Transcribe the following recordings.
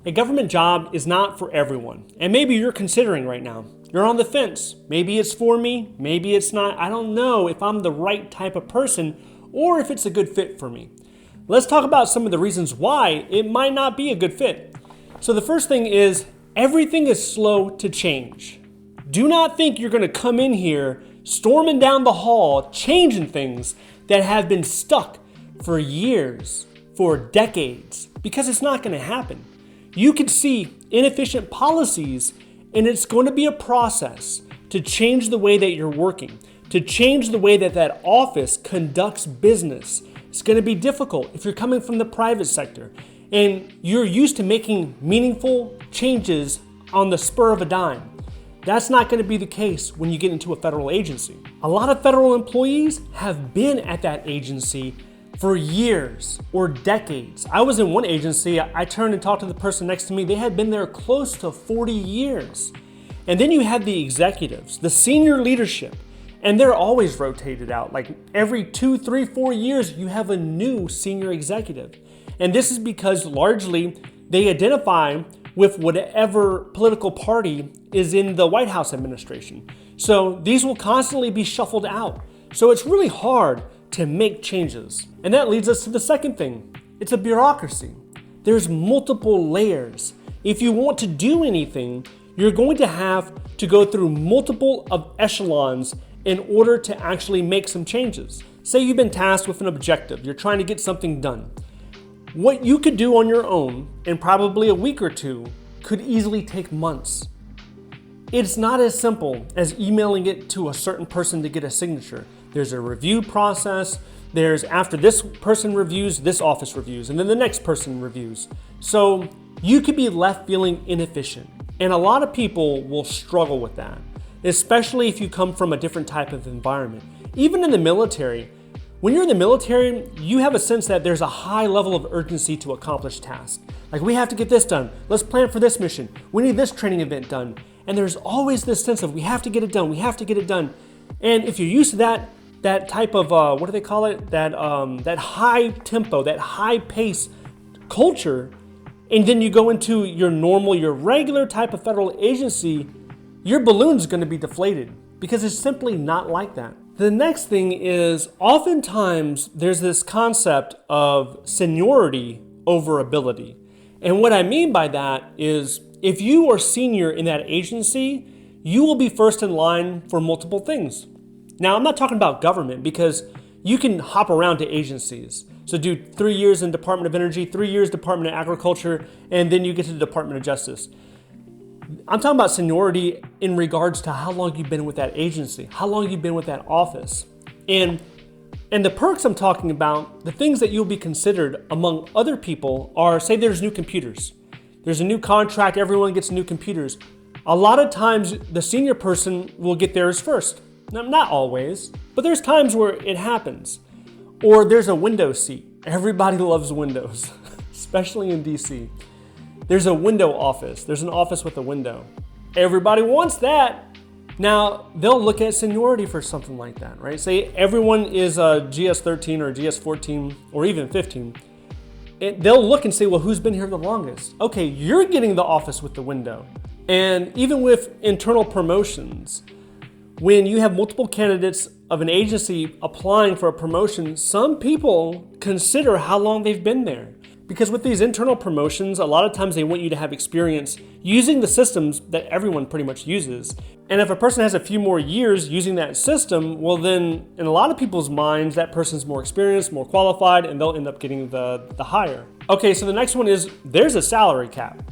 A government job is not for everyone, and maybe you're considering right now. You're on the fence. Maybe it's for me, maybe it's not. I don't know if I'm the right type of person or if it's a good fit for me. Let's talk about some of the reasons why it might not be a good fit. So the first thing is everything is slow to change. Do not think you're going to come in here storming down the hall, changing things that have been stuck for years, for decades, because it's not going to happen. You could see inefficient policies, and it's going to be a process to change the way that you're working, to change the way that that office conducts business. It's going to be difficult if you're coming from the private sector and you're used to making meaningful changes on the spur of a dime. That's not going to be the case when you get into a federal agency. A lot of federal employees have been at that agency for years or decades. I was in one agency, I turned and talked to the person next to me. They had been there close to 40 years. And then you have the executives, the senior leadership, and they're always rotated out. Like every 2, 3, 4 years, you have a new senior executive. And this is because largely they identify with whatever political party is in the White House administration. So these will constantly be shuffled out. So it's really hard to make changes. And that leads us to the second thing. It's a bureaucracy. There's multiple layers. If you want to do anything, you're going to have to go through multiple of echelons in order to actually make some changes. Say you've been tasked with an objective. You're trying to get something done. What you could do on your own in probably a week or two could easily take months. It's not as simple as emailing it to a certain person to get a signature. There's a review process. There's after this person reviews, this office reviews, and then the next person reviews. So you could be left feeling inefficient. And a lot of people will struggle with that, especially if you come from a different type of environment. Even in the military, when you're in the military, you have a sense that there's a high level of urgency to accomplish tasks. Like, we have to get this done. Let's plan for this mission. We need this training event done. And there's always this sense of we have to get it done. We have to get it done. And if you're used to that type of, what do they call it? That high tempo, that high pace culture, and then you go into your normal, your regular type of federal agency, your balloon's going to be deflated because it's simply not like that. The next thing is oftentimes there's this concept of seniority over ability. And what I mean by that is if you are senior in that agency, you will be first in line for multiple things. Now, I'm not talking about government because you can hop around to agencies. So do 3 years in Department of Energy, 3 years Department of Agriculture, and then you get to the Department of Justice. I'm talking about seniority in regards to how long you've been with that agency, how long you've been with that office. And the perks I'm talking about, the things that you'll be considered among other people are, say there's new computers. There's a new contract, everyone gets new computers. A lot of times the senior person will get theirs first. Now, not always, but there's times where it happens. Or there's a window seat. Everybody loves windows, especially in DC. There's a window office. There's an office with a window. Everybody wants that. Now, they'll look at seniority for something like that, right? Say everyone is a GS-13 or GS-14 or even 15. They'll look and say, well, who's been here the longest? Okay, you're getting the office with the window. And even with internal promotions, when you have multiple candidates of an agency applying for a promotion, some people consider how long they've been there. Because with these internal promotions, a lot of times they want you to have experience using the systems that everyone pretty much uses. And if a person has a few more years using that system, well then, in a lot of people's minds, that person's more experienced, more qualified, and they'll end up getting the hire. Okay, so the next one is, there's a salary cap.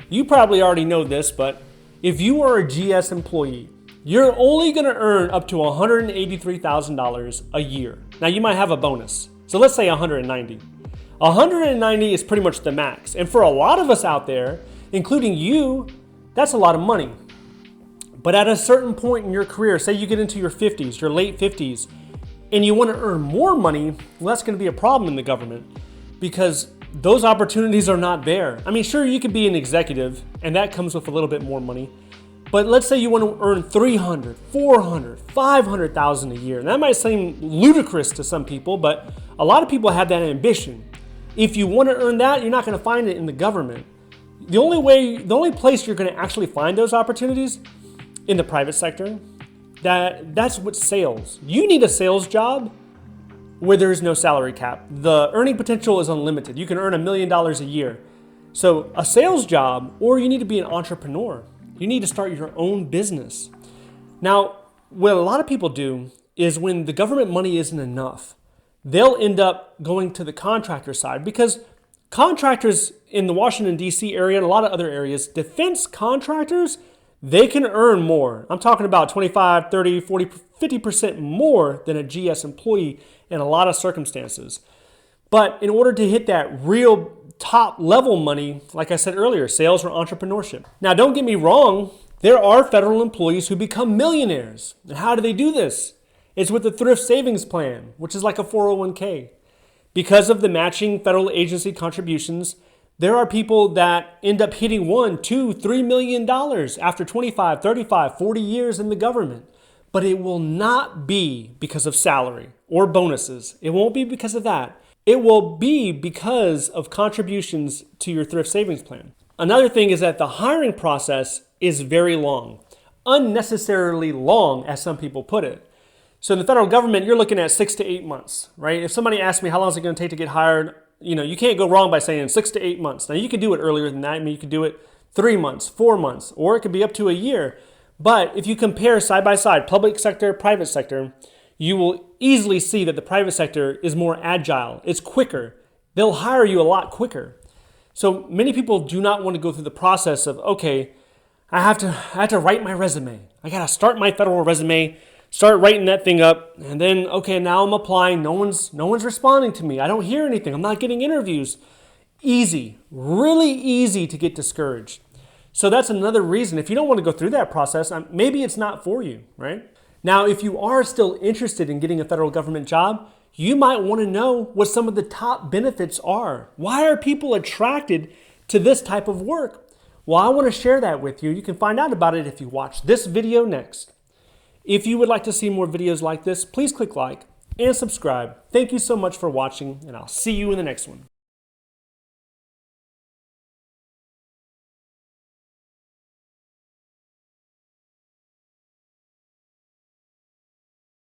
You probably already know this, but if you are a GS employee, you're only gonna earn up to $183,000 a year. Now you might have a bonus. So let's say 190. 190 is pretty much the max. And for a lot of us out there, including you, that's a lot of money. But at a certain point in your career, say you get into your 50s, your late 50s, and you want to earn more money, well, that's going to be a problem in the government because those opportunities are not there. I mean, sure, you could be an executive, and that comes with a little bit more money. But let's say you want to earn $300,000, $400,000, $500,000 a year. And that might seem ludicrous to some people, but a lot of people have that ambition. If you want to earn that, you're not going to find it in the government. The only place you're going to actually find those opportunities in the private sector, that's what sales. You need a sales job where there is no salary cap. The earning potential is unlimited. You can earn $1 million a year. So a sales job, or you need to be an entrepreneur. You need to start your own business. Now, what a lot of people do is when the government money isn't enough, they'll end up going to the contractor side, because contractors in the Washington, D.C. area and a lot of other areas, defense contractors, they can earn more. I'm talking about 25, 30, 40, 50% more than a GS employee in a lot of circumstances. But in order to hit that real top level money, like I said earlier, sales or entrepreneurship. Now, don't get me wrong, there are federal employees who become millionaires. And how do they do this? It's with the thrift savings plan, which is like a 401k. Because of the matching federal agency contributions, there are people that end up hitting $1, $2, $3 million after 25, 35, 40 years in the government. But it will not be because of salary or bonuses. It won't be because of that. It will be because of contributions to your thrift savings plan. Another thing is that the hiring process is very long, unnecessarily long, as some people put it. So in the federal government, you're looking at 6 to 8 months, right? If somebody asks me how long is it going to take to get hired, you can't go wrong by saying 6 to 8 months. Now you can do it earlier than that. I mean, you could do it 3 months, 4 months, or it could be up to a year. But if you compare side by side, public sector, private sector, you will easily see that the private sector is more agile. It's quicker. They'll hire you a lot quicker. So many people do not want to go through the process of, okay, I have to write my resume. I got to start my federal resume, start writing that thing up, and then, okay, now I'm applying. No one's responding to me. I don't hear anything. I'm not getting interviews. Easy, really easy to get discouraged. So that's another reason. If you don't want to go through that process, maybe it's not for you, right? Now, if you are still interested in getting a federal government job, you might want to know what some of the top benefits are. Why are people attracted to this type of work? Well, I want to share that with you. You can find out about it if you watch this video next. If you would like to see more videos like this, please click like and subscribe. Thank you so much for watching, and I'll see you in the next one.